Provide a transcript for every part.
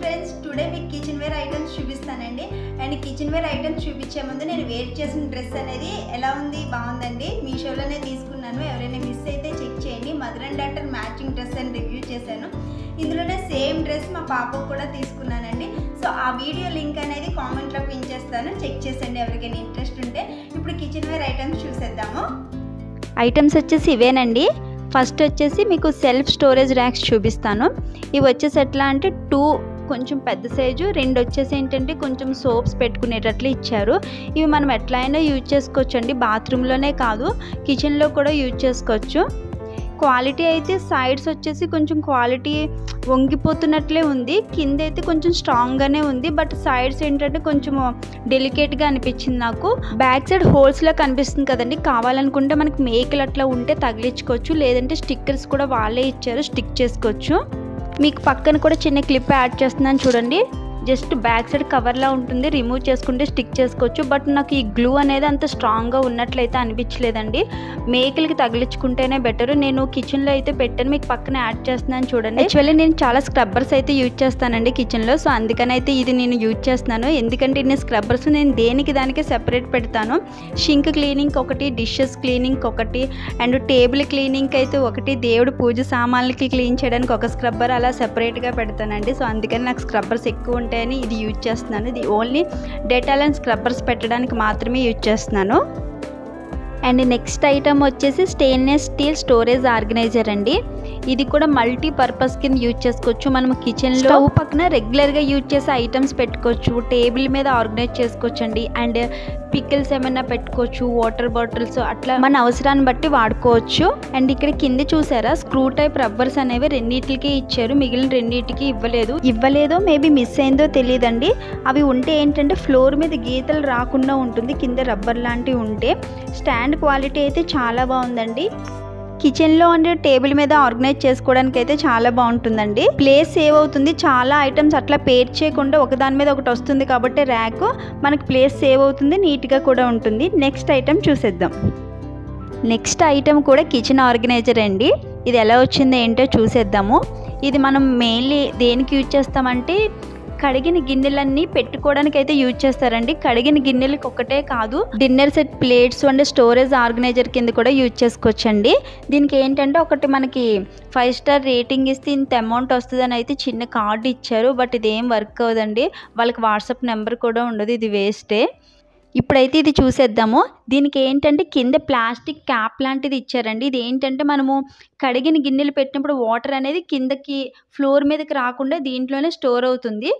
Friends, today మీకు kitchen ware items చూపిస్తానండి. And kitchen ware items చూపించే ముందు నేను వేర్ చేసిన డ్రెస్ అనేది ఎలా ఉంది, బాగుందండి. మీషోలోనే తీసుకున్నాను. ఎవరైనా మిస్ అయితే చెక్ చేయండి. Mother and daughter matching dress అని రివ్యూ చేశాను. ఇందులోనే సేమ్ డ్రెస్ మా పాపకు కూడా తీసుకున్నానండి. సో ఆ వీడియో లింక్ అనేది కామెంట్లో పిన్ చేస్తాను, చెక్ చేసండి ఎవరికైనా ఇంట్రెస్ట్ ఉంటే. ఇప్పుడు కిచెన్ వేర్ ఐటమ్స్ చూసేద్దాము. ఐటమ్స్ వచ్చేసి ఇవేనండి. ఫస్ట్ వచ్చేసి మీకు సెల్ఫ్ స్టోరేజ్ ర్యాక్స్ చూపిస్తాను. ఇవి వచ్చేసి ఎట్లా అంటే 2 కొంచెం పెద్ద సైజు, 2 వచ్చేసి ఏంటంటే కొంచెం సోప్స్ పెట్టుకునేటట్లు ఇచ్చారు. ఇవి మనం ఎట్లా అయినా యూజ్ చేసుకోవచ్చు అండి. బాత్రూంలోనే కాదు, కిచెన్లో కూడా యూజ్ చేసుకోవచ్చు. క్వాలిటీ అయితే సైడ్స్ వచ్చేసి కొంచెం క్వాలిటీ వంగిపోతున్నట్లే ఉంది, కింద అయితే కొంచెం స్ట్రాంగ్గానే ఉంది. బట్ సైడ్స్ ఏంటంటే కొంచెం డెలికేట్గా అనిపించింది నాకు. బ్యాక్ సైడ్ హోల్స్లో కనిపిస్తుంది కదండి. కావాలనుకుంటే మనకి మేకలు అట్లా ఉంటే తగిలించుకోవచ్చు, లేదంటే స్టిక్కర్స్ కూడా వాళ్ళే ఇచ్చారు, స్టిక్ చేసుకోవచ్చు. మీకు పక్కన కూడా చిన్న క్లిప్ యాడ్ చేస్తున్నాను చూడండి. జస్ట్ బ్యాక్ సైడ్ కవర్లా ఉంటుంది, రిమూవ్ చేసుకుంటే స్టిక్ చేసుకోవచ్చు. బట్ నాకు ఈ గ్లూ అనేది అంత స్ట్రాంగ్గా ఉన్నట్లయితే అనిపించలేదండి. మేకలకి తగిలించుకుంటేనే బెటర్. నేను కిచెన్లో అయితే పెట్టాను, మీకు పక్కన యాడ్ చేస్తున్నాను చూడండి. యాక్చువల్లీ నేను చాలా స్క్రబ్బర్స్ అయితే యూజ్ చేస్తానండి కిచెన్లో. సో అందుకని అయితే ఇది నేను యూజ్ చేస్తున్నాను. ఎందుకంటే ఇన్ని స్క్రబ్బర్స్ నేను దేనికి దానికి సెపరేట్ పెడతాను. షింక్ క్లీనింగ్ ఒకటి, డిషెస్ క్లీనింగ్ ఒకటి, అండ్ టేబుల్ క్లీనింగ్ అయితే ఒకటి, దేవుడు పూజ సామాన్లకి క్లీన్ చేయడానికి ఒక స్క్రబ్బర్, అలా సెపరేట్గా పెడతానండి. సో అందుకని నాకు స్క్రబ్బర్స్ ఎక్కువ ఉంటాయని ఇది యూజ్ చేస్తున్నాను. ఇది ఓన్లీ డెటాల్ అండ్ స్క్రబ్బర్స్ పెట్టడానికి మాత్రమే యూజ్ చేస్తున్నాను. అండ్ నెక్స్ట్ ఐటమ్ వచ్చేసి స్టెయిన్లెస్ స్టీల్ స్టోరేజ్ ఆర్గనైజర్ అండి. ఇది కూడా మల్టీ పర్పస్ కింద యూజ్ చేసుకోవచ్చు. మనం కిచెన్లో స్టవ్ పక్కన రెగ్యులర్గా యూజ్ చేసే ఐటమ్స్ పెట్టుకోవచ్చు, టేబుల్ మీద ఆర్గనైజ్ చేసుకోవచ్చు అండి. అండ్ పికిల్స్ ఏమైనా పెట్టుకోవచ్చు, వాటర్ బాటిల్స్, అట్లా మన అవసరాన్ని బట్టి వాడుకోవచ్చు. అండ్ ఇక్కడ కింద చూసారా, స్క్రూ టైప్ రబ్బర్స్ అనేవి రెండింటికి ఇచ్చారు, మిగిలిన రెండింటికి ఇవ్వలేదో మేబీ మిస్ అయిందో తెలియదండి. అవి ఉంటే ఏంటంటే ఫ్లోర్ మీద గీతలు రాకుండా ఉంటుంది, కింద రబ్బర్ లాంటివి ఉంటే. స్టాండ్ క్వాలిటీ అయితే చాలా బాగుందండి. కిచెన్లో ఉండే టేబుల్ మీద ఆర్గనైజ్ చేసుకోవడానికి అయితే చాలా బాగుంటుందండి. ప్లేస్ సేవ్ అవుతుంది. చాలా ఐటమ్స్ అట్లా పేర్ చేయకుండా ఒకదాని మీద ఒకటి వస్తుంది కాబట్టి ర్యాక్ మనకి ప్లేస్ సేవ్ అవుతుంది, నీట్గా కూడా ఉంటుంది. నెక్స్ట్ ఐటమ్ చూసేద్దాం. నెక్స్ట్ ఐటమ్ కూడా కిచెన్ ఆర్గనైజర్ అండి. ఇది ఎలా వచ్చిందో ఏంటో చూసేద్దాము. ఇది మనం మెయిన్లీ దేనికి యూజ్ చేస్తామంటే కడిగిన గిన్నెలన్నీ పెట్టుకోవడానికి అయితే యూజ్ చేస్తారండి. కడిగిన గిన్నెలకి ఒక్కటే కాదు, dinner set plates and storage organiser కింద కూడా యూజ్ చేసుకోవచ్చండి. దీనికి ఏంటంటే ఒకటి మనకి 5 స్టార్ రేటింగ్ ఇస్తే ఇంత అమౌంట్ వస్తుందని అయితే చిన్న కార్డు ఇచ్చారు. బట్ ఇది ఏం వర్క్ అవ్వదండి, వాళ్ళకి వాట్సాప్ నెంబర్ కూడా ఉండదు, ఇది వేస్టే. ఇప్పుడైతే ఇది చూసేద్దాము. దీనికి ఏంటంటే కింద ప్లాస్టిక్ క్యాప్ లాంటిది ఇచ్చారండి. ఇది ఏంటంటే మనము కడిగిన గిన్నెలు పెట్టినప్పుడు వాటర్ అనేది కిందకి ఫ్లోర్ మీదకి రాకుండా దీంట్లోనే స్టోర్ అవుతుంది.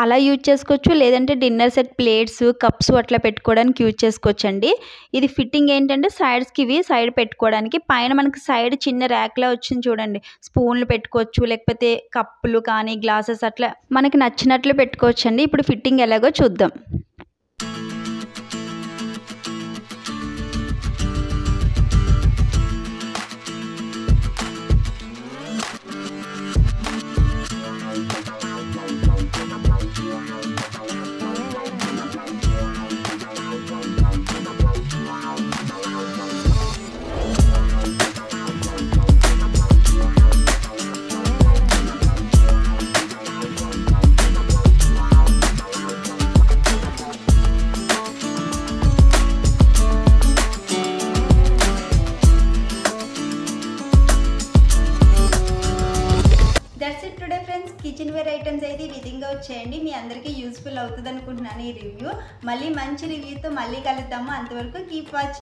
అలా యూజ్ చేసుకోవచ్చు, లేదంటే డిన్నర్ సెట్ ప్లేట్స్, కప్స్ అట్లా పెట్టుకోవడానికి యూజ్ చేసుకోవచ్చండి. ఇది ఫిట్టింగ్ ఏంటంటే సైడ్స్కి ఇవి సైడ్ పెట్టుకోవడానికి, పైన మనకి సైడ్ చిన్న ర్యాక్లా వచ్చింది చూడండి. స్పూన్లు పెట్టుకోవచ్చు, లేకపోతే కప్పులు కానీ గ్లాసెస్ అట్లా మనకి నచ్చినట్లు పెట్టుకోవచ్చండి. ఇప్పుడు ఫిట్టింగ్ ఎలాగో చూద్దాం. కిచెన్ వేర్ ఐటమ్స్ అయితే ఈ విధంగా వచ్చేయండి. మీ అందరికీ యూస్ఫుల్ అవుతుంది అనుకుంటున్నాను ఈ రివ్యూ. మళ్ళీ మంచి రివ్యూతో మళ్ళీ కలుద్దాము. అంతవరకు కీప్ వాచింగ్.